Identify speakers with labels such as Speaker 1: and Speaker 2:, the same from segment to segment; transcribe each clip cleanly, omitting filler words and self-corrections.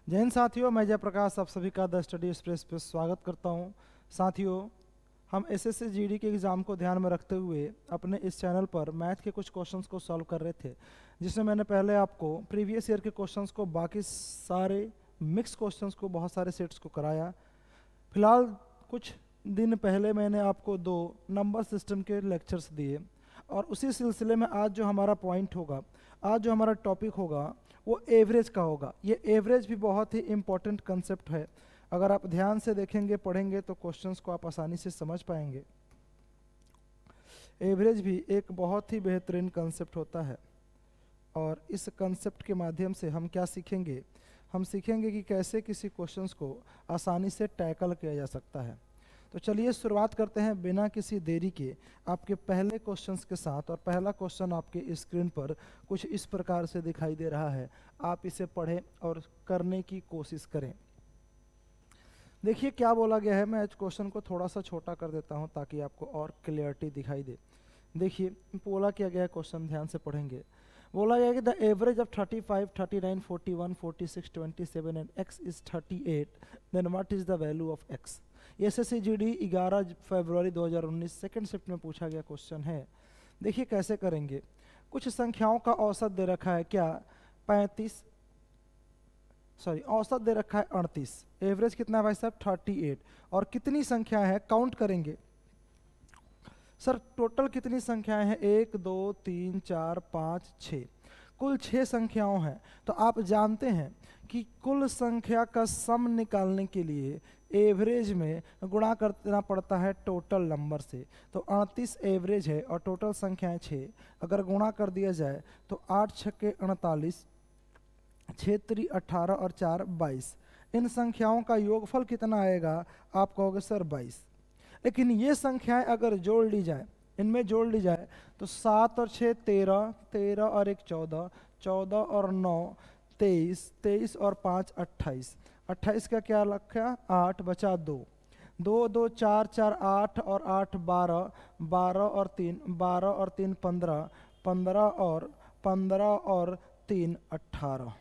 Speaker 1: जय हिंद साथियों, मैं जयप्रकाश आप सभी का द स्टडी एक्सप्रेस पे स्वागत करता हूं। साथियों, हम एसएससी जीडी के एग्ज़ाम को ध्यान में रखते हुए अपने इस चैनल पर मैथ के कुछ क्वेश्चंस को सॉल्व कर रहे थे, जिसमें मैंने पहले आपको प्रीवियस ईयर के क्वेश्चंस को, बाकी सारे मिक्स क्वेश्चंस को, बहुत सारे सेट्स को कराया। फिलहाल कुछ दिन पहले मैंने आपको 2 नंबर सिस्टम के लेक्चर्स दिए, और उसी सिलसिले में आज जो हमारा पॉइंट होगा, आज जो हमारा टॉपिक होगा, वो एवरेज का होगा। ये एवरेज भी बहुत ही इम्पोर्टेंट कंसेप्ट है। अगर आप ध्यान से देखेंगे, पढ़ेंगे, तो क्वेश्चंस को आप आसानी से समझ पाएंगे। एवरेज भी एक बहुत ही बेहतरीन कंसेप्ट होता है, और इस कंसेप्ट के माध्यम से हम क्या सीखेंगे? हम सीखेंगे कि कैसे किसी क्वेश्चंस को आसानी से टैकल किया जा सकता है। तो चलिए शुरुआत करते हैं बिना किसी देरी के आपके पहले क्वेश्चंस के साथ। और पहला क्वेश्चन आपके स्क्रीन पर कुछ इस प्रकार से दिखाई दे रहा है। आप इसे पढ़ें और करने की कोशिश करें। देखिए क्या बोला गया है। मैं इस क्वेश्चन को थोड़ा सा छोटा कर देता हूं ताकि आपको और क्लियरिटी दिखाई दे। देखिए बोला क्या गया है, क्वेश्चन ध्यान से पढ़ेंगे। बोला गया है कि the average of 35, 39, 41, 46, 27 and x is 38, then what is the value of x। SSC GD 11 फरवरी 2019 सेकंड शिफ्ट में पूछा गया क्वेश्चन है। देखिए कैसे करेंगे। कुछ संख्याओं का औसत दे रखा है, क्या 35, औसत दे रखा है 38, एवरेज कितना है भाई साहब 38, और कितनी संख्या है काउंट करेंगे। सर टोटल कितनी संख्याएं हैं? 1 2 3 4 5 6, कुल 6 संख्याओं हैं। तो आप जानते हैं कि कुल संख्या का सम निकालने के लिए एवरेज में गुणा करना पड़ता है टोटल नंबर से। तो 38 एवरेज है और टोटल संख्याएं 6, अगर गुणा कर दिया जाए तो 8 छक्के 48, 6 त्रि 18 और 4 22। इन संख्याओं का योगफल कितना आएगा? आप कहोगे सर 22। लेकिन ये संख्याएं अगर जोड़ ली जाए, इनमें जोड़ ली जाए, तो 7 और 6 13, 13 और 1 14, 14 और 9 23, 23 और 5 28, 28 का क्या रखा? 8 बचा 2, 2 2 4 4 8 और 8 12, 12 और 3 12 और 3 15, 15 और 3 18।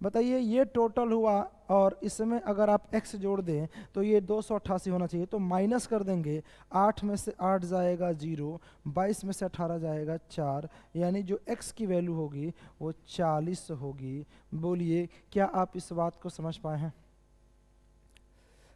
Speaker 1: बताइए ये टोटल हुआ, और इसमें अगर आप x जोड़ दें तो ये 288 होना चाहिए। तो माइनस कर देंगे, 8 में से 8 जाएगा 0, 22 में से 18 जाएगा 4, यानी जो x की वैल्यू होगी वो 40 होगी। बोलिए क्या आप इस बात को समझ पाए हैं?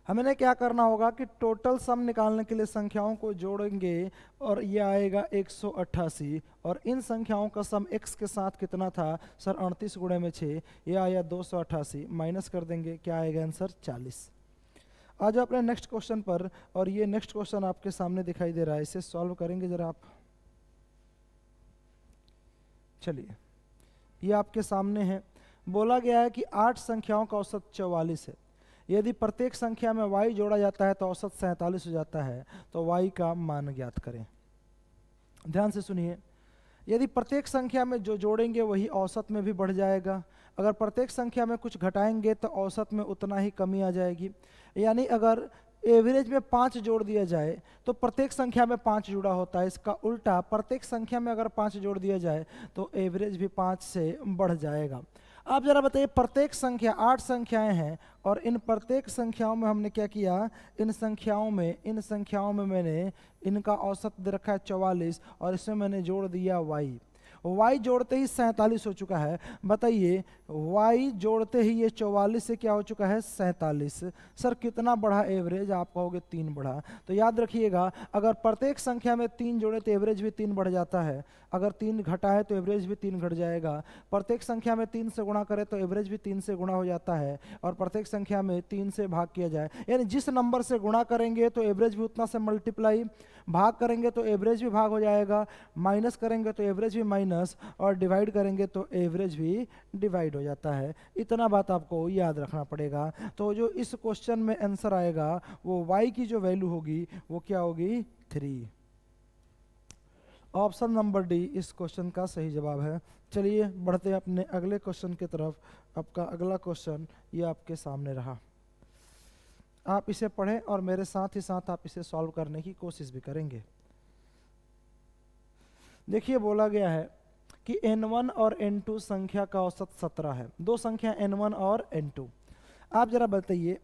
Speaker 1: हमें क्या करना होगा कि टोटल सम निकालने के लिए संख्याओं को जोड़ेंगे, और ये आएगा 188, और इन संख्याओं का सम x के साथ कितना था? सर 38 गुणे में 6, ये आया 288, माइनस कर देंगे, क्या आएगा आंसर? 40। आ जाओ अपने नेक्स्ट क्वेश्चन पर, और ये नेक्स्ट क्वेश्चन आपके सामने दिखाई दे रहा है, इसे सॉल्व करेंगे जरा आप। चलिए ये आपके सामने है। बोला गया है कि 8 संख्याओं का औसत 44 है। यदि प्रत्येक संख्या में y जोड़ा जाता है तो औसत 47 हो जाता है। तो y का मान ज्ञात करें। ध्यान से सुनिए। यदि प्रत्येक संख्या में जो जोड़ेंगे वही औसत में भी बढ़ जाएगा, अगर प्रत्येक संख्या में कुछ घटाएंगे तो औसत में उतना ही कमी आ जाएगी। यानी अगर एवरेज में 5 जोड़ दिया जाए तो प्रत्येक संख्या में 5 जुड़ा होता है। इसका उल्टा, प्रत्येक संख्या में अगर 5 जोड़ दिया जाए तो एवरेज भी 5 से बढ़ जाएगा। आप जरा बताइए, प्रत्येक संख्या 8 संख्याएं हैं, और इन प्रत्येक संख्याओं में हमने क्या किया? इन संख्याओं में मैंने इनका औसत दे रखा है 44, और इसमें मैंने जोड़ दिया y जोड़ते ही 47 हो चुका है। बताइए y जोड़ते ही ये 44 से क्या हो चुका है? 47। सर कितना बढ़ा एवरेज? आप कहोगे 3 बढ़ा। तो याद रखिएगा, अगर प्रत्येक संख्या में 3 जोड़े तो एवरेज भी 3 बढ़ जाता है, अगर 3 घटा है तो एवरेज भी 3 घट जाएगा। प्रत्येक संख्या में 3 से गुणा करें तो एवरेज भी 3 से गुणा हो जाता है, और प्रत्येक संख्या में 3 से भाग किया जाए, यानी जिस नंबर से गुणा करेंगे तो एवरेज भी उतना से मल्टीप्लाई, भाग करेंगे तो एवरेज भी भाग हो जाएगा, माइनस करेंगे तो एवरेज भी माइनस, और डिवाइड करेंगे तो एवरेज भी डिवाइड हो जाता है। इतना बात आपको याद रखना पड़ेगा। तो जो इस क्वेश्चन में आंसर आएगा वो y की जो वैल्यू होगी वो क्या होगी? 3। ऑप्शन नंबर डी इस क्वेश्चन का सही जवाब है। चलिए बढ़ते हैं अपने अगले क्वेश्चन की तरफ। आपका अगला क्वेश्चन ये आपके सामने रहा। आप इसे पढ़ें और मेरे साथ ही साथ आप इसे सॉल्व करने की कोशिश भी करेंगे। देखिए बोला गया है कि n1 और n2 संख्या का औसत 17 है। दो संख्या n1 और n2। आप जरा बताइए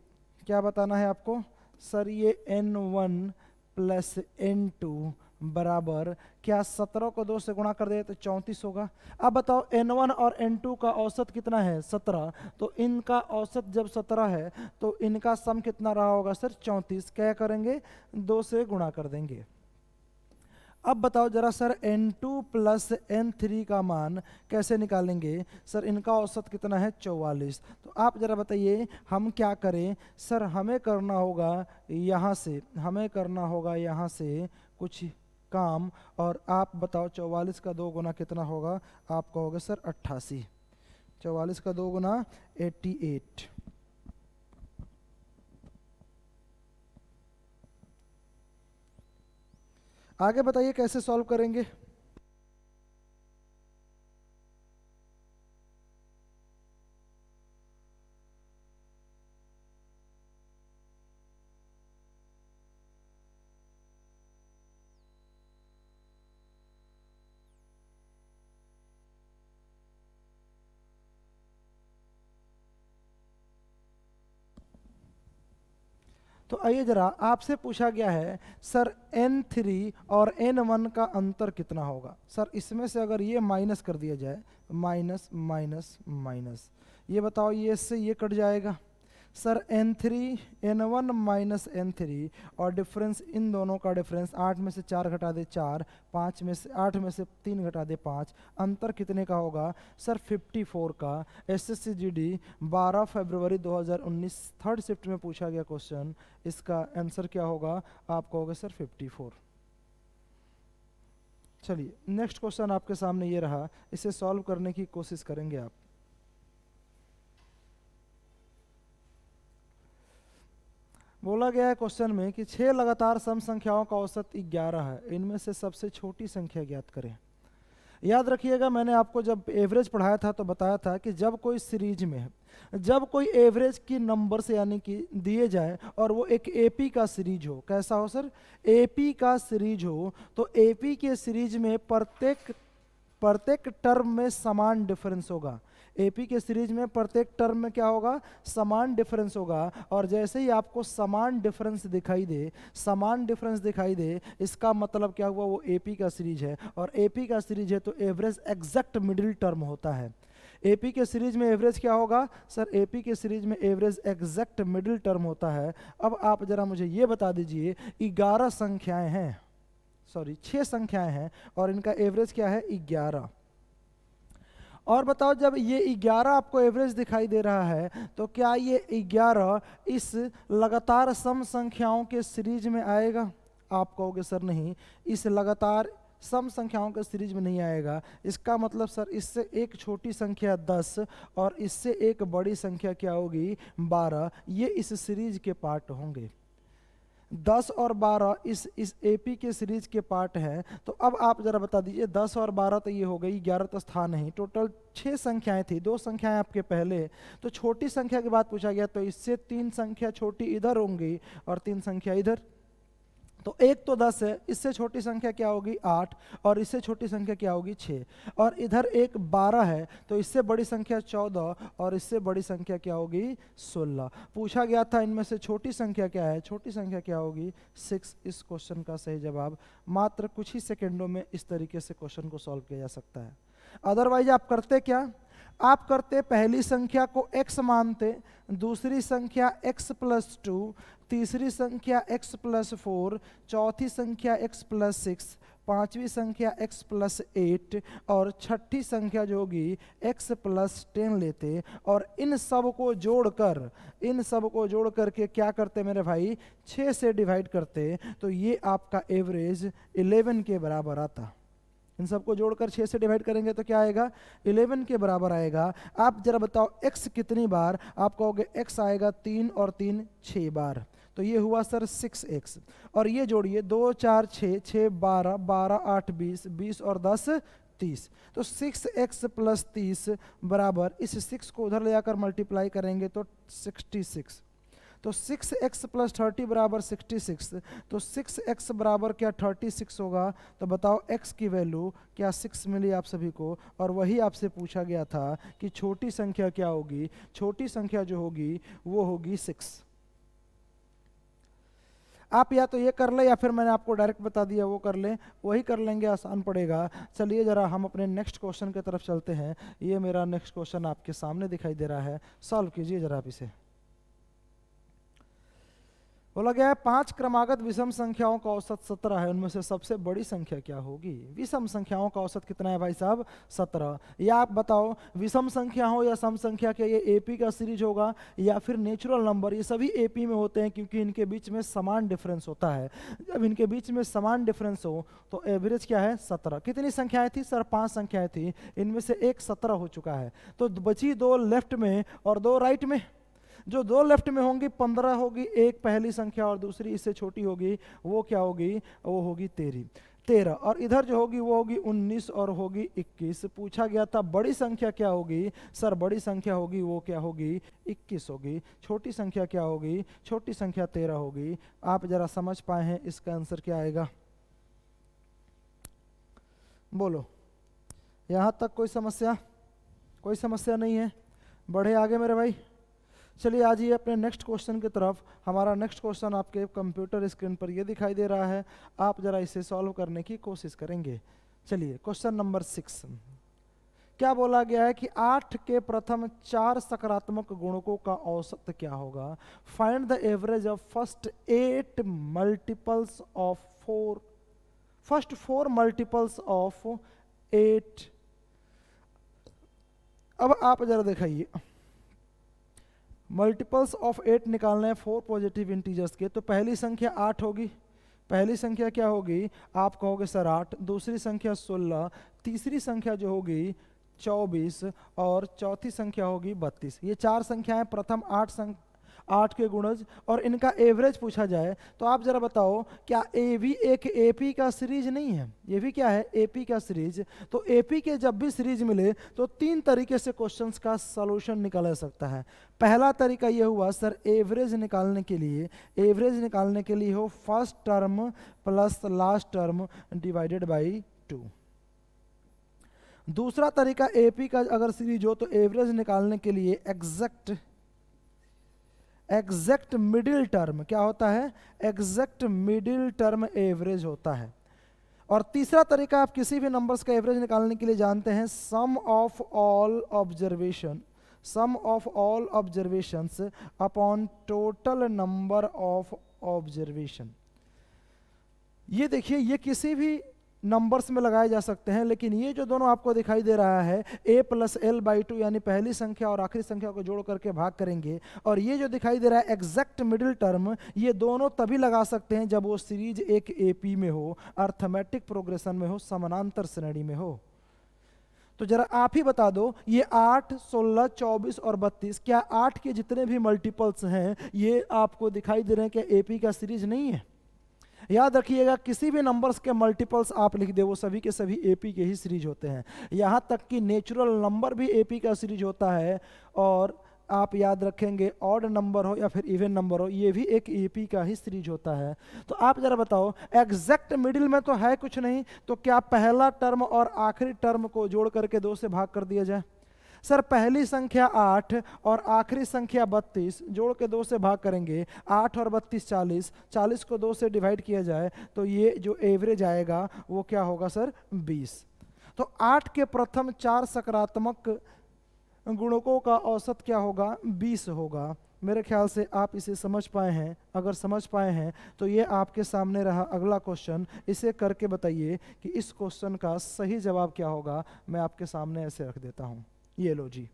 Speaker 1: क्या बताना है आपको। सर ये n1 प्लस n2 बराबर, क्या 17 को 2 से गुणा कर दे तो 34 होगा। अब बताओ n1 और n2 का औसत कितना है 17, तो इनका औसत जब 17 है तो इनका सम कितना रहा होगा सर 34। क्या करेंगे 2 से गुणा कर देंगे। अब बताओ जरा सर n2 प्लस n3 का मान कैसे निकालेंगे। सर इनका औसत कितना है 44। तो आप जरा बताइए हम क्या करें। सर हमें करना होगा यहाँ से, हमें करना होगा यहाँ से कुछ काम, और आप बताओ 44 का 2 गुना कितना होगा। आप कहोगे सर 88। 44 का 2 गुना 88। आगे बताइए कैसे सॉल्व करेंगे। तो आइए जरा, आपसे पूछा गया है सर n3 और n1 का अंतर कितना होगा। सर इसमें से अगर ये माइनस कर दिया जाए, माइनस माइनस माइनस, ये बताओ ये इससे ये कट जाएगा। Sir n3 n1 minus n3, और डिफरेंस इन दोनों का डिफरेंस 8 में से 4 घटा दे 4, 5 में से 8 में से 3 घटा दे 5, अंतर कितने का होगा सर 54 का। एसएससी जीडी 12 फरवरी 2019 थर्ड शिफ्ट में पूछा गया क्वेश्चन, इसका आंसर क्या होगा आप कहोगे सर 54। चलिए नेक्स्ट क्वेश्चन आपके सामने ये रहा, इसे सॉल्व करने की कोशिश करेंगे आप। बोला गया है क्वेश्चन में कि 6 लगातार सम संख्याओं का औसत 11 है, इनमें से सबसे छोटी संख्या ज्ञात करें। याद रखिएगा मैंने आपको जब एवरेज पढ़ाया था तो बताया था कि जब कोई सीरीज में है, जब कोई एवरेज की नंबर से यानी कि दिए जाए और वो एक एपी का सीरीज हो, कैसा हो सर एपी का सीरीज हो, तो एपी के सीरीज में प्रत्येक टर्म में समान डिफरेंस होगा। एपी के सीरीज में प्रत्येक टर्म में क्या होगा समान डिफरेंस होगा। और जैसे ही आपको समान डिफरेंस दिखाई दे, समान डिफरेंस दिखाई दे, इसका मतलब क्या हुआ वो एपी का सीरीज है। और एपी का सीरीज है तो एवरेज एग्जैक्ट मिडिल टर्म होता है। एपी के सीरीज में एवरेज क्या होगा सर एपी के सीरीज में एवरेज एग्जैक्ट मिडिल टर्म होता है। अब आप जरा मुझे ये बता दीजिए 11 संख्याएं हैं, सॉरी 6 संख्याएं हैं और इनका एवरेज क्या है 11। और बताओ जब ये 11 आपको एवरेज दिखाई दे रहा है तो क्या ये 11 इस लगातार सम संख्याओं के सीरीज में आएगा। आप कहोगे सर नहीं, इस लगातार सम संख्याओं के सीरीज में नहीं आएगा। इसका मतलब सर इससे एक छोटी संख्या 10 और इससे एक बड़ी संख्या क्या होगी 12, ये इस सीरीज के पार्ट होंगे। 10 और 12 इस एपी के सीरीज के पार्ट हैं। तो अब आप जरा बता दीजिए 10 और 12 तो ये हो गई, 11 तो था नहीं, टोटल 6 संख्याएं थी, 2 संख्याएं आपके पहले। तो छोटी संख्या की बात पूछा गया तो इससे 3 संख्या छोटी इधर होंगी और 3 संख्या इधर। तो एक तो 10 है, इससे छोटी संख्या क्या होगी 8, और इससे छोटी संख्या क्या होगी 6, और इधर एक 12 है तो इससे बड़ी संख्या 14 और इससे बड़ी संख्या क्या होगी 16। पूछा गया था इनमें से छोटी संख्या क्या है, छोटी संख्या क्या होगी 6। इस क्वेश्चन का सही जवाब मात्र कुछ ही सेकेंडों में इस तरीके से क्वेश्चन को सॉल्व किया जा सकता है। अदरवाइज आप करते क्या, आप करते पहली संख्या को x मानते, दूसरी संख्या x प्लस 2, तीसरी संख्या x प्लस 4, चौथी संख्या x प्लस 6, पांचवी संख्या x प्लस 8 और छठी संख्या जो होगी x प्लस 10 लेते, और इन सब को जोड़ करके क्या करते मेरे भाई 6 से डिवाइड करते, तो ये आपका एवरेज 11 के बराबर आता। इन सबको जोड़कर 6 से डिवाइड करेंगे तो क्या आएगा 11 के बराबर आएगा। आप जरा बताओ x कितनी बार, आप कहोगे x आएगा 3 और 3 6 बार, तो ये हुआ सर 6x। और ये जोड़िए 2 4 6 6 12 12 8 20 20 और 10 30, तो 6x प्लस 30 बराबर, इस 6 को उधर ले जाकर मल्टीप्लाई करेंगे तो 66। तो 6x प्लस 30 बराबर 66, तो 6x बराबर क्या 36 होगा। तो बताओ x की वैल्यू क्या 6 मिली आप सभी को, और वही आपसे पूछा गया था कि छोटी संख्या क्या होगी। छोटी संख्या जो होगी वो होगी 6। आप या तो ये कर ले या फिर मैंने आपको डायरेक्ट बता दिया वो कर ले, वही कर लेंगे, आसान पड़ेगा। चलिए जरा हम अपने नेक्स्ट क्वेश्चन की तरफ चलते हैं। ये मेरा नेक्स्ट क्वेश्चन आपके सामने दिखाई दे रहा है, सॉल्व कीजिए जरा आप इसे। बोला गया है 5 क्रमागत विषम संख्याओं का औसत 17 है, उनमें से सबसे बड़ी संख्या क्या होगी। विषम संख्याओं का औसत कितना है भाई साहब, 17। या आप बताओ विषम संख्या हो या सम संख्या के, ये एपी का सीरीज होगा या फिर नेचुरल नंबर, ये सभी एपी में होते हैं क्योंकि इनके बीच में समान डिफरेंस होता है। जब इनके बीच में समान डिफरेंस हो तो एवरेज क्या है 17। कितनी संख्याएं थी सर, 5 संख्याएं थी, इनमें से एक 17 हो चुका है, तो बची 2 लेफ्ट में और 2 राइट में। जो 2 लेफ्ट में होंगी 15 होगी, एक पहली संख्या और दूसरी इससे छोटी होगी, वो क्या होगी, वो होगी 13। और इधर जो होगी वो होगी 19 और होगी 21। पूछा गया था बड़ी संख्या क्या होगी, सर बड़ी संख्या होगी वो क्या होगी 21 होगी। छोटी संख्या क्या होगी, छोटी संख्या 13 होगी। आप जरा समझ पाए हैं इसका आंसर क्या आएगा, बोलो। यहां तक कोई समस्या, कोई समस्या नहीं है, बढ़े आगे मेरे भाई। चलिए आ जाइए अपने नेक्स्ट क्वेश्चन की तरफ। हमारा नेक्स्ट क्वेश्चन आपके कंप्यूटर स्क्रीन पर ये दिखाई दे रहा है, आप जरा इसे सॉल्व करने की कोशिश करेंगे। चलिए क्वेश्चन नंबर 6, क्या बोला गया है कि 8 के प्रथम 4 सकारात्मक गुणकों का औसत क्या होगा। Find the average of first 8 multiples of 4, first 4 multiples of 8। अब आप जरा दिखाइए, मल्टीपल्स ऑफ 8 निकालना है 4 पॉजिटिव इंटीजर्स के, तो पहली संख्या 8 होगी। पहली संख्या क्या होगी, आप कहोगे सर 8, दूसरी संख्या 16, तीसरी संख्या जो होगी 24 और चौथी संख्या होगी 32। ये 4 संख्याएं प्रथम 8 के गुणज, और इनका एवरेज पूछा जाए तो आप जरा बताओ क्या ए भी एक एपी का सीरीज नहीं है। ये भी क्या है, एपी का सीरीज। तो एपी के जब भी सीरीज मिले तो 3 तरीके से क्वेश्चंस का सॉल्यूशन निकाला जा सकता है। पहला तरीका ये हुआ सर एवरेज निकालने के लिए, एवरेज निकालने के लिए हो first term plus last term divided by 2। दूसरा तरीका एपी का अगर सीरीज हो तो एवरेज निकालने के लिए एग्जैक्ट मिडिल टर्म क्या होता है, एग्जैक्ट मिडिल टर्म एवरेज होता है। और तीसरा तरीका आप किसी भी नंबर्स का एवरेज निकालने के लिए जानते हैं, sum of all observation, sum of all observations upon total number of observation. ये देखिए ये किसी भी नंबर्स में लगाए जा सकते हैं, लेकिन ये जो दोनों आपको दिखाई दे रहा है a प्लस एल बाई 2, यानी पहली संख्या और आखिरी संख्या को जोड़ करके भाग करेंगे, और ये जो दिखाई दे रहा है एग्जैक्ट मिडिल टर्म, ये दोनों तभी लगा सकते हैं जब वो सीरीज एक एपी में हो, अर्थमेटिक प्रोग्रेशन में हो, समानांतर श्रेणी में हो। तो जरा आप ही बता दो, ये 8, 16, 24 और 32, क्या 8 के जितने भी मल्टीपल्स हैं ये आपको दिखाई दे रहे हैं कि एपी का सीरीज नहीं है। याद रखिएगा किसी भी नंबर्स के मल्टीपल्स आप लिख दे वो सभी के सभी एपी के ही सीरीज होते हैं। यहाँ तक कि नेचुरल नंबर भी एपी का सीरीज होता है, और आप याद रखेंगे ऑड नंबर हो या फिर इवन नंबर हो ये भी एक एपी का ही सीरीज होता है। तो आप जरा बताओ एग्जैक्ट मिडिल में तो है कुछ नहीं, तो क्या पहला टर्म और आखिरी टर्म को जोड़ करके 2 से भाग कर दिया जाए। सर पहली संख्या 8 और आखिरी संख्या 32 जोड़ के 2 से भाग करेंगे, 8 और 32 40, 40 को 2 से डिवाइड किया जाए तो ये जो एवरेज आएगा वो क्या होगा सर 20। तो 8 के प्रथम 4 सकारात्मक गुणकों का औसत क्या होगा 20 होगा। मेरे ख्याल से आप इसे समझ पाए हैं, अगर समझ पाए हैं तो ये आपके सामने रहा अगला क्वेश्चन। इसे करके बताइए कि इस क्वेश्चन का सही जवाब क्या होगा। मैं आपके सामने ऐसे रख देता हूँ, ये लो जी,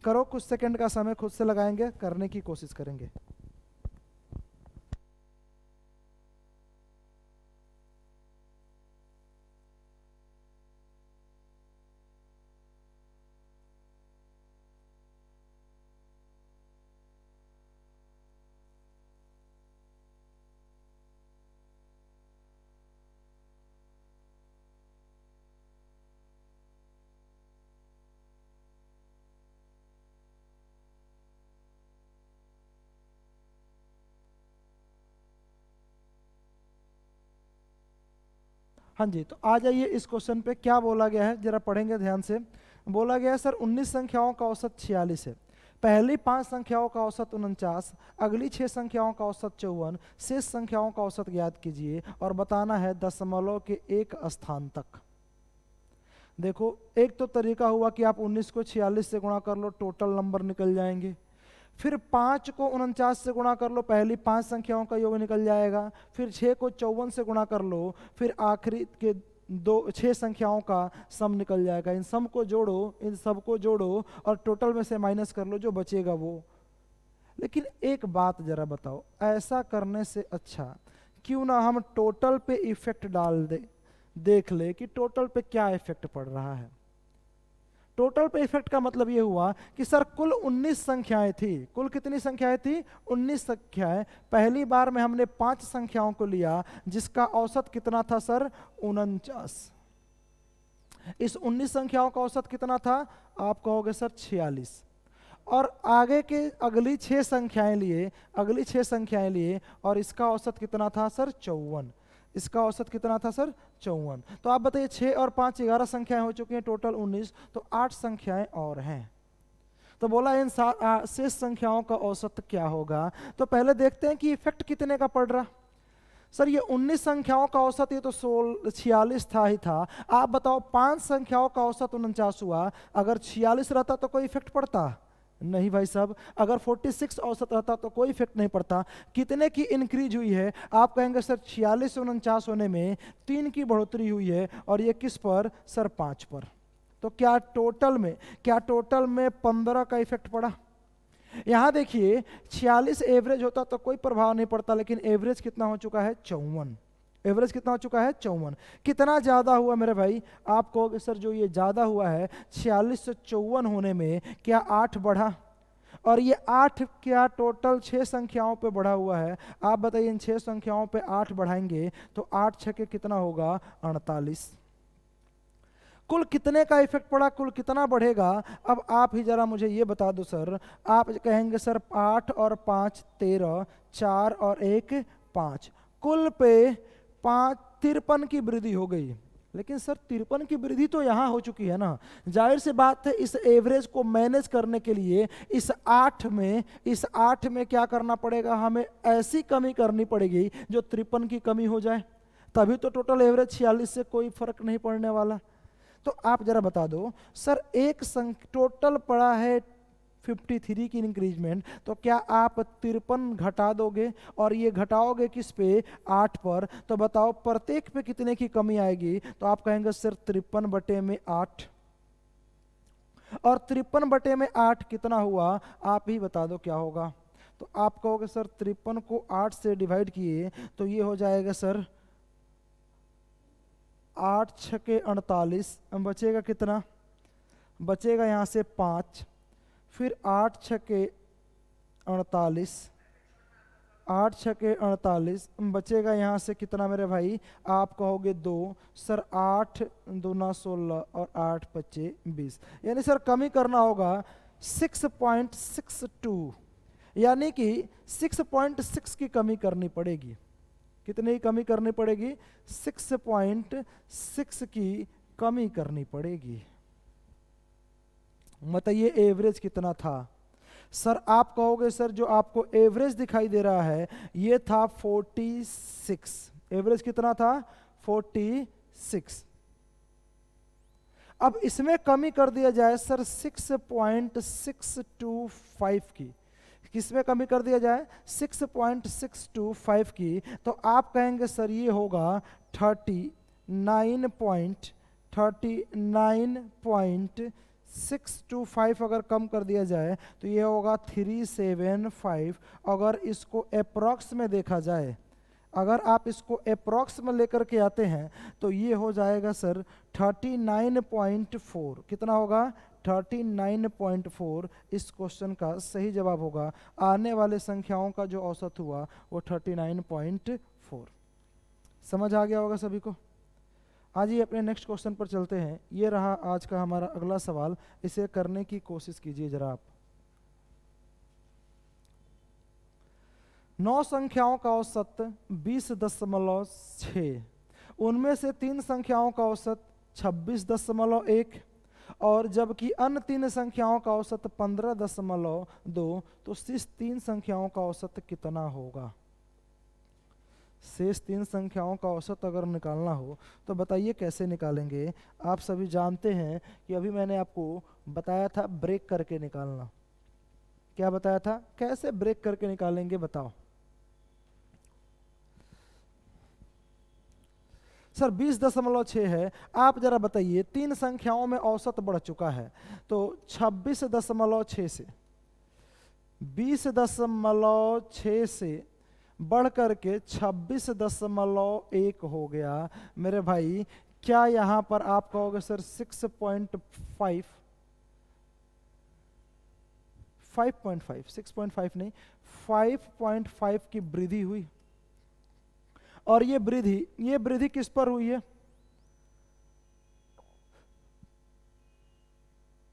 Speaker 1: करो। कुछ सेकंड का समय खुद से लगाएंगे, करने की कोशिश करेंगे। हाँ जी, तो आ जाइए इस क्वेश्चन पे क्या बोला गया है, जरा पढ़ेंगे ध्यान से। बोला गया है सर 19 संख्याओं का औसत 46 है, पहली 5 संख्याओं का औसत 49, अगली 6 संख्याओं का औसत 54, शेष संख्याओं का औसत ज्ञात कीजिए और बताना है दशमलव के एक स्थान तक। देखो, एक तो तरीका हुआ कि आप 19 को 46 से गुणा कर लो, टोटल नंबर निकल जाएंगे। फिर 5 को 49 से गुणा कर लो, पहली 5 संख्याओं का योग निकल जाएगा। फिर 6 को 54 से गुणा कर लो, फिर आखिरी के 6 संख्याओं का सम निकल जाएगा। इन सम को जोड़ो, इन सब को जोड़ो और टोटल में से माइनस कर लो, जो बचेगा वो। लेकिन एक बात जरा बताओ, ऐसा करने से अच्छा क्यों ना हम टोटल पे इफेक्ट डाल देख ले कि टोटल पे क्या इफेक्ट पड़ रहा है। टोटल पे इफेक्ट का मतलब ये हुआ कि सर कुल 19 संख्याएं थी। कुल कितनी संख्याएं थी? 19 संख्याएं। पहली बार में हमने 5 संख्याओं को लिया जिसका औसत कितना था सर? 49। इस 19 संख्याओं का औसत कितना था? आप कहोगे सर 46। और आगे के अगली 6 संख्याएं लिए, अगली 6 संख्याएं लिए और इसका औसत कितना था सर? 54। इसका औसत कितना था सर? 54। तो आप बताइए 6 और 5 11 संख्याएं हो चुकी हैं, टोटल 19, तो 8 संख्याएं और हैं। तो बोला इन शेष संख्याओं का औसत क्या होगा। तो पहले देखते हैं कि इफेक्ट कितने का पड़ रहा। सर ये 19 संख्याओं का औसत, ये तो 46 था ही था। आप बताओ 5 संख्याओं का औसत 49 हुआ, अगर 46 रहता तो कोई इफेक्ट पड़ता? नहीं भाई साहब। अगर 46 औसत रहता तो कोई इफेक्ट नहीं पड़ता। कितने की इंक्रीज हुई है? आप कहेंगे सर 46 से 49 होने में 3 की बढ़ोतरी हुई है, और ये किस पर? सर 5 पर। तो क्या टोटल में 15 का इफेक्ट पड़ा? यहां देखिए 46 एवरेज होता तो कोई प्रभाव नहीं पड़ता, लेकिन एवरेज कितना हो चुका है? 54। एवरेज कितना हो चुका है? 54। कितना ज्यादा हुआ मेरे भाई? आप कहोगे सर जो ये ज्यादा हुआ है 46 से 54 होने में, क्या 8 बढ़ा? और ये 8 क्या टोटल 6 संख्याओं पे बढ़ा हुआ है? आप बताइए इन 6 संख्याओं पे 8 बढ़ाएंगे तो 8 छके कितना होगा? 48। कुल कितने का इफेक्ट पड़ा? कुल कितना बढ़ेगा? अब आप ही जरा मुझे ये बता दो सर। आप कहेंगे सर 8 और 5 13, 4 और 1 5, कुल पे 53 की वृद्धि हो गई। लेकिन सर 53 की वृद्धि तो यहाँ हो चुकी है ना। जाहिर सी बात है इस एवरेज को मैनेज करने के लिए इस 8 में क्या करना पड़ेगा? हमें ऐसी कमी करनी पड़ेगी जो 53 की कमी हो जाए, तभी तो टोटल एवरेज 46 से कोई फर्क नहीं पड़ने वाला। तो आप जरा बता दो सर, एक टोटल पड़ा है 53 की इंक्रीजमेंट, तो क्या आप 53 घटा दोगे और ये घटाओगे किस पे? 8 पर। तो बताओ प्रत्येक पे कितने की कमी आएगी? तो आप कहेंगे सर 53/8। और 53/8 कितना हुआ? आप ही बता दो क्या होगा। तो आप कहोगे सर 53 को 8 से डिवाइड किए तो ये हो जाएगा सर 8 छके 48। बचेगा कितना? बचेगा यहाँ से 5, फिर 8 छके 48, 8 छके 48, बचेगा यहाँ से कितना मेरे भाई? आप कहोगे 2। सर 8 दूना 16 और 8 पच्चे 20, यानी सर कमी करना होगा 6.62, यानी कि 6.6 की कमी करनी पड़ेगी। कितने की कमी करनी पड़ेगी? 6.6 की कमी करनी पड़ेगी। बताइए एवरेज कितना था? सर आप कहोगे सर जो आपको एवरेज दिखाई दे रहा है ये था 46। एवरेज कितना था? 46। अब इसमें कमी कर दिया जाए सर 6.625 की। किसमें कमी कर दिया जाए? 6.625 की। तो आप कहेंगे सर ये होगा 39.625। अगर कम कर दिया जाए तो ये होगा 375। अगर इसको अप्रॉक्स में देखा जाए, अगर आप इसको अप्रॉक्स में लेकर के आते हैं तो ये हो जाएगा सर 39.4। कितना होगा? 39.4 इस क्वेश्चन का सही जवाब होगा। आने वाले संख्याओं का जो औसत हुआ वो 39.4। समझ आ गया होगा सभी को। आज ही अपने नेक्स्ट क्वेश्चन पर चलते हैं। ये रहा आज का हमारा अगला सवाल, इसे करने की कोशिश कीजिए जरा आप। 9 संख्याओं का औसत 20.6, उनमें से 3 संख्याओं का औसत 26.1 और जबकि अन्य 3 संख्याओं का औसत 15.2, तो शेष 3 संख्याओं का औसत कितना होगा? शेष 3 संख्याओं का औसत अगर निकालना हो तो बताइए कैसे निकालेंगे? आप सभी जानते हैं कि अभी मैंने आपको बताया था ब्रेक करके निकालना। क्या बताया था? कैसे ब्रेक करके निकालेंगे बताओ। सर 20.6 है। आप जरा बताइए, 3 संख्याओं में औसत बढ़ चुका है, तो 26.6 से 20.6 से बढ़ करके 26.1 हो गया। मेरे भाई क्या यहाँ पर आप कहोगे सर 6.5 6.5 नहीं 5.5 की वृद्धि हुई। और ये वृद्धि किस पर हुई है?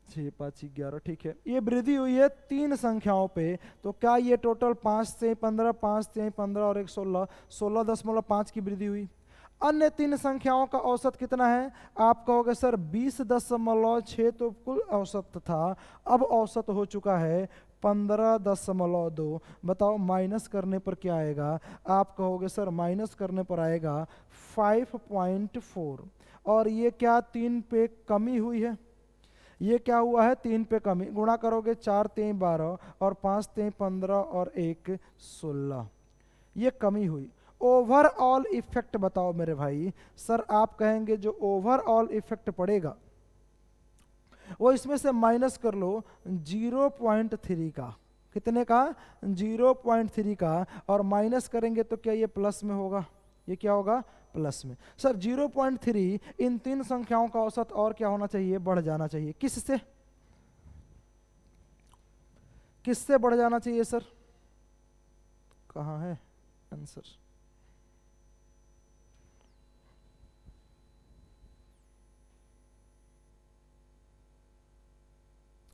Speaker 1: 6, 5, 11, ठीक है। ये वृद्धि हुई है 3 संख्याओं पे। तो क्या ये टोटल 5 से 15, 5 से 15 और 1 16, 16.5 की वृद्धि हुई। अन्य 3 संख्याओं का औसत कितना है? आप कहोगे सर 20.6 तो कुल औसत था, अब औसत हो चुका है 15.2। बताओ माइनस करने पर क्या आएगा? आप कहोगे सर माइनस करने पर आएगा 5.4। और ये क्या 3 पे कमी हुई है? ये क्या हुआ है? 3 पे कमी। गुणा करोगे 4 3 12 और 5 3 15 और 1 16, ये कमी हुई। ओवरऑल इफेक्ट बताओ मेरे भाई। सर आप कहेंगे जो ओवरऑल इफेक्ट पड़ेगा वो इसमें से माइनस कर लो 0.3 का। कितने का? 0.3 का। और माइनस करेंगे तो क्या ये प्लस में होगा? ये क्या होगा? प्लस में। सर 0.3 इन 3 संख्याओं का औसत और क्या होना चाहिए? बढ़ जाना चाहिए। किससे? किससे बढ़ जाना चाहिए सर? कहाँ है आंसर?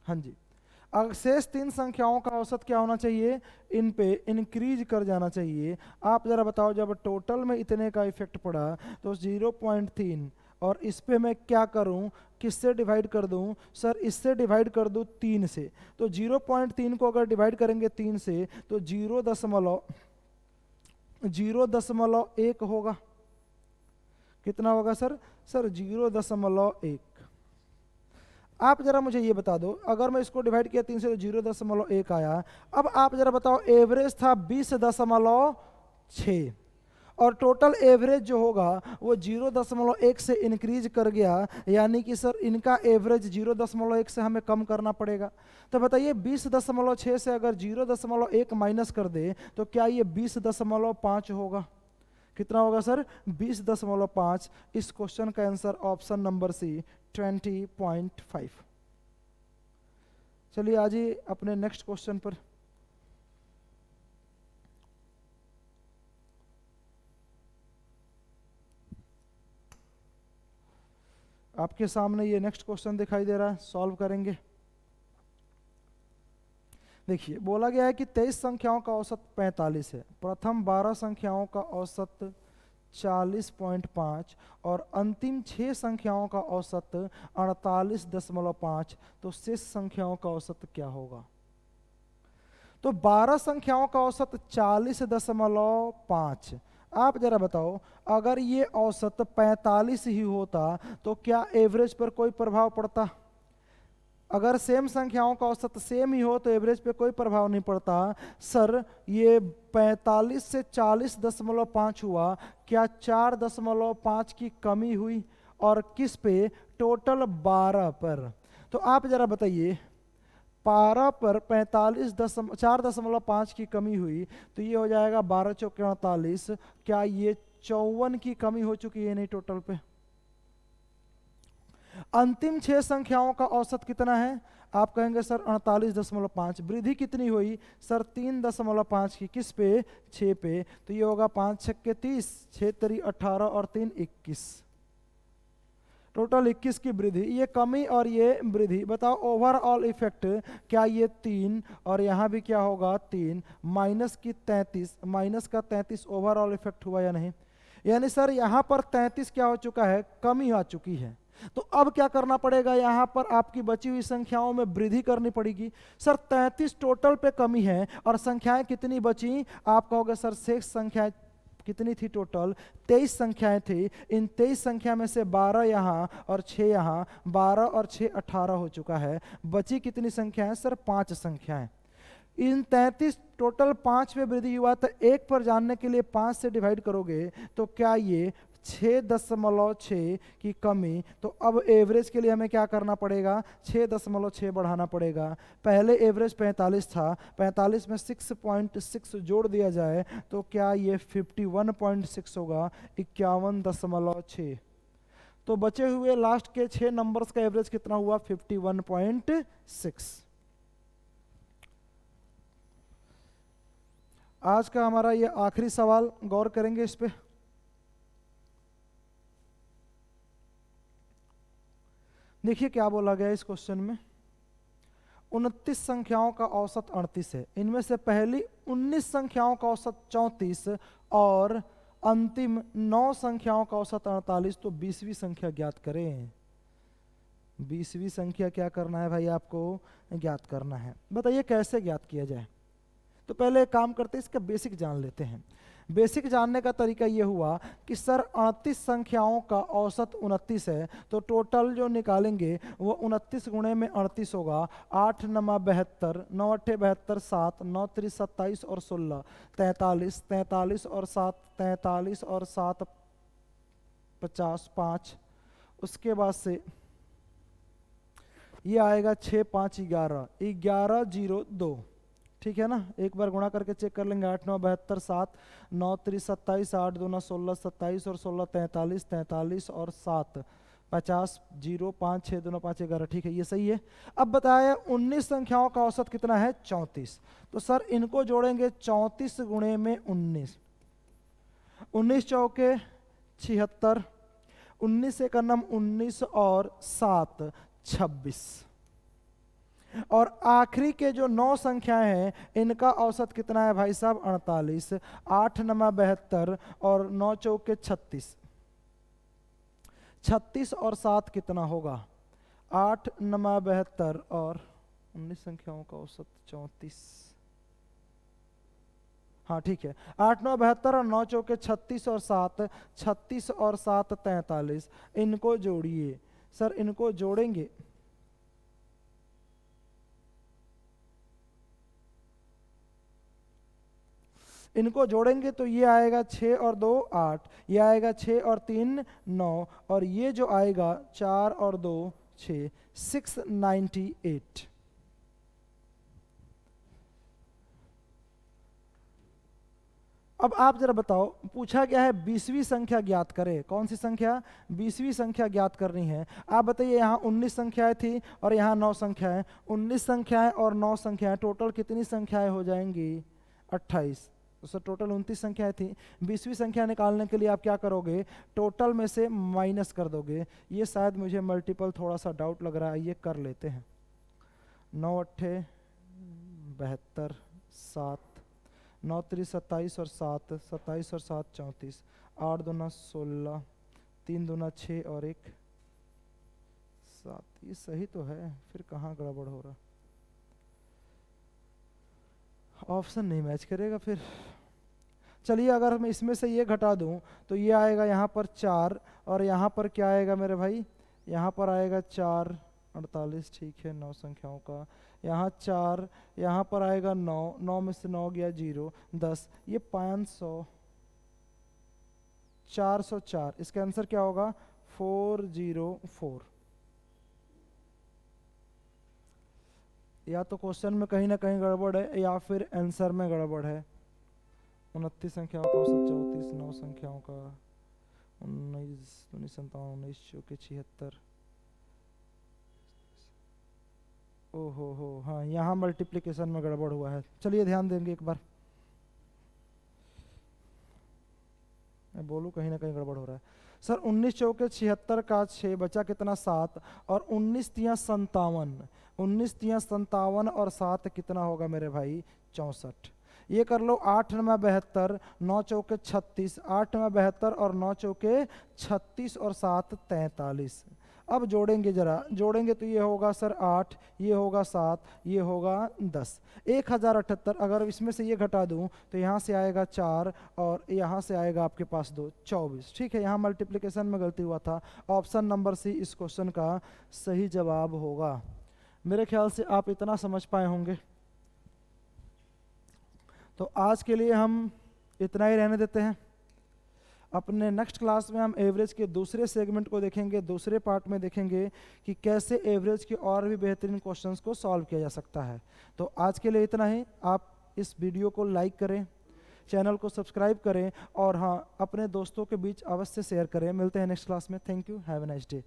Speaker 1: हाँ जी, अगर शेष 3 संख्याओं का औसत क्या होना चाहिए? इन पे इंक्रीज कर जाना चाहिए। आप जरा बताओ, जब टोटल में इतने का इफेक्ट पड़ा तो 0.3 और इस पे मैं क्या करूं? किससे डिवाइड कर दूं? सर इससे डिवाइड कर दूं 3 से। तो 0.3 को अगर डिवाइड करेंगे 3 से तो 0.1 होगा। कितना होगा सर? सर 0.1। आप जरा मुझे ये बता दो, अगर मैं इसको डिवाइड किया 3 से तो 0.1 आया। अब आप जरा बताओ, एवरेज था 20.6 और टोटल एवरेज जो होगा वो 0.1 से इंक्रीज कर गया, यानी कि सर इनका एवरेज 0.1 से हमें कम करना पड़ेगा। तो बताइए 20.6 से अगर 0.1 माइनस कर दे तो क्या ये 20.5 होगा? कितना होगा सर? 20.5। इस क्वेश्चन का आंसर ऑप्शन नंबर सी 20.5। चलिए आज ही अपने नेक्स्ट क्वेश्चन पर। आपके सामने ये नेक्स्ट क्वेश्चन दिखाई दे रहा है, सॉल्व करेंगे। देखिए बोला गया है कि 23 संख्याओं का औसत 45 है, प्रथम 12 संख्याओं का औसत 40.5 और अंतिम 6 संख्याओं का औसत 48.5, तो शेष संख्याओं का औसत क्या होगा? तो 12 संख्याओं का औसत 40.5। आप जरा बताओ, अगर ये औसत 45 ही होता तो क्या एवरेज पर कोई प्रभाव पड़ता? अगर सेम संख्याओं का औसत सेम ही हो तो एवरेज पे कोई प्रभाव नहीं पड़ता। सर ये 45 से 40.5 हुआ, क्या 4.5 की कमी हुई? और किस पे? टोटल 12 पर। तो आप जरा बताइए, 12 पर 4.5 की कमी हुई तो ये हो जाएगा 12 चौके 48। क्या ये 54 की कमी हो चुकी है? नहीं, टोटल पे। अंतिम 6 संख्याओं का औसत कितना है? आप कहेंगे सर 48.5। वृद्धि कितनी हुई? सर 3.5 की। किस पे? 6 पे। तो ये होगा 5 छक्के 30, 6 तरी 18 और 3 21, टोटल 21 की वृद्धि। ये कमी और ये वृद्धि। बताओ ओवरऑल इफेक्ट क्या? ये 3 और यहाँ भी क्या होगा? 3 माइनस की 33, माइनस का 33 ओवरऑल इफेक्ट हुआ या नहीं? यानी सर यहाँ पर 33 क्या हो चुका है, कमी आ चुकी है। तो अब क्या करना पड़ेगा, यहाँ पर आपकी बची हुई संख्याओं में वृद्धि करनी पड़ेगी। सर 33 टोटल पे कमी है और संख्याएं कितनी बची, आप कहोगे सर शेष संख्याएं कितनी थी, टोटल 23 संख्याएं थी। इन 23 संख्या में से 12 यहाँ और 6 यहाँ, 12 और 6 18 हो चुका है। बची कितनी संख्याएं सर, 5 संख्याएं। इन 33 टोटल 5 में वृद्धि हुआ, तो 1 पर जानने के लिए 5 से डिवाइड करोगे तो क्या ये 6.6 की कमी। तो अब एवरेज के लिए हमें क्या करना पड़ेगा, 6.6 बढ़ाना पड़ेगा। पहले एवरेज 45 था, 45 में 6.6 जोड़ दिया जाए तो क्या ये 51.6 होगा, 51.6। तो बचे हुए लास्ट के 6 नंबर्स का एवरेज कितना हुआ, 51.6। आज का हमारा ये आखिरी सवाल, गौर करेंगे इस पे। देखिए क्या बोला गया इस क्वेश्चन में, 29 संख्याओं का औसत 38 है। इनमें से पहली 19 संख्याओं का औसत 34 और अंतिम 9 संख्याओं का औसत 48। तो 20वीं संख्या ज्ञात करें। 20वीं संख्या क्या करना है भाई, आपको ज्ञात करना है। बताइए कैसे ज्ञात किया जाए। तो पहले एक काम करते हैं, इसका बेसिक जान लेते हैं। बेसिक जानने का तरीका ये हुआ कि सर 38 संख्याओं का औसत 29 है, तो टोटल जो निकालेंगे वो 29 गुणे में 38 होगा। 8 9 72, 9 8 72, 7 9 3 27 और 16 43, 43 और 7 43 और 7 50 5। उसके बाद से ये आएगा 6 5 11, 11 0 2। ठीक है ना, एक बार गुणा करके चेक कर लेंगे। 8 9 72, 7 9 3 27, 8 2 16 27 और 16 43, 43 और 7 50 0 5 6 2 5 11। ठीक है, ये सही है। अब बताया 19 संख्याओं का औसत कितना है, 34। तो सर इनको जोड़ेंगे 34 गुणे में 19, 19 चौके 76, 19 एक नम 19 और 7 26। और आखिरी के जो 9 संख्याएं हैं इनका औसत कितना है भाई साहब, 48। 8 9 72 और 9 चौके 36, 36 और 7 कितना होगा, 8 9 72 और 19 संख्याओं का औसत 34। हाँ ठीक है, 8 9 72 और 9 चौके 36 और 7, 36 और 7 43। इनको जोड़िए। सर इनको जोड़ेंगे तो ये आएगा 6 और 2 8, ये आएगा 6 और 3 9, और ये जो आएगा 4 और 2 6, 698। अब आप जरा बताओ, पूछा गया है 20वीं संख्या ज्ञात करें। कौन सी संख्या, 20वीं संख्या ज्ञात करनी है। आप बताइए, यहाँ 19 संख्याएं थी और यहाँ 9 संख्याएं। 19 संख्याएं और 9 संख्याएं, टोटल कितनी संख्याएं हो जाएंगी, 28। तो सर टोटल 29 संख्याएं थी। 20वीं संख्या निकालने के लिए आप क्या करोगे, टोटल में से माइनस कर दोगे। ये शायद मुझे मल्टीपल थोड़ा सा डाउट लग रहा है, ये कर लेते हैं। 9 8 72, 7 9 3 27 और 7 27 और 7 34, 8 2 16, 3 2 6 और 1 7। ये सही तो है, फिर कहाँ गड़बड़ हो रहा, ऑप्शन नहीं मैच करेगा फिर। चलिए अगर मैं इसमें से ये घटा दूं तो ये आएगा यहाँ पर 4, और यहाँ पर क्या आएगा मेरे भाई, यहाँ पर आएगा 4 48। ठीक है, 9 संख्याओं का, यहाँ 4, यहाँ पर आएगा 9, 9 में से 9 गया 0 10, ये 500 404। इसका आंसर क्या होगा, 404। या तो क्वेश्चन में कहीं ना कहीं गड़बड़ है या फिर आंसर में गड़बड़ है। 29 संख्याओं का औसत 34, 9 संख्याओं का 19 19 57 19 चौके 76। ओहो हो, हाँ यहाँ मल्टीप्लिकेशन में गड़बड़ हुआ है। चलिए ध्यान देंगे एक बार, मैं बोलूँ कहीं ना कहीं गड़बड़ हो रहा है। सर 19 चौके 76 का 6 बचा कितना, 7, और 19 तियां 57, 19 तियां 57 और 7 कितना होगा मेरे भाई, 64। ये कर लो 8 9 72, 9 चौके 36, 8 9 72 और 9 चौके 36 और 7 43। अब जोड़ेंगे, जरा जोड़ेंगे तो ये होगा सर 8, ये होगा 7, ये होगा 10, 1078। अगर इसमें से ये घटा दूं तो यहाँ से आएगा 4 और यहाँ से आएगा आपके पास 2, 24। ठीक है, यहाँ मल्टीप्लिकेशन में गलती हुआ था। ऑप्शन नंबर सी इस क्वेश्चन का सही जवाब होगा। मेरे ख्याल से आप इतना समझ पाए होंगे। तो आज के लिए हम इतना ही रहने देते हैं। अपने नेक्स्ट क्लास में हम एवरेज के दूसरे सेगमेंट को देखेंगे, दूसरे पार्ट में देखेंगे कि कैसे एवरेज के और भी बेहतरीन क्वेश्चंस को सॉल्व किया जा सकता है। तो आज के लिए इतना ही। आप इस वीडियो को लाइक करें, चैनल को सब्सक्राइब करें और हाँ, अपने दोस्तों के बीच अवश्य शेयर करें। मिलते हैं नेक्स्ट क्लास में। Thank you, have a nice day.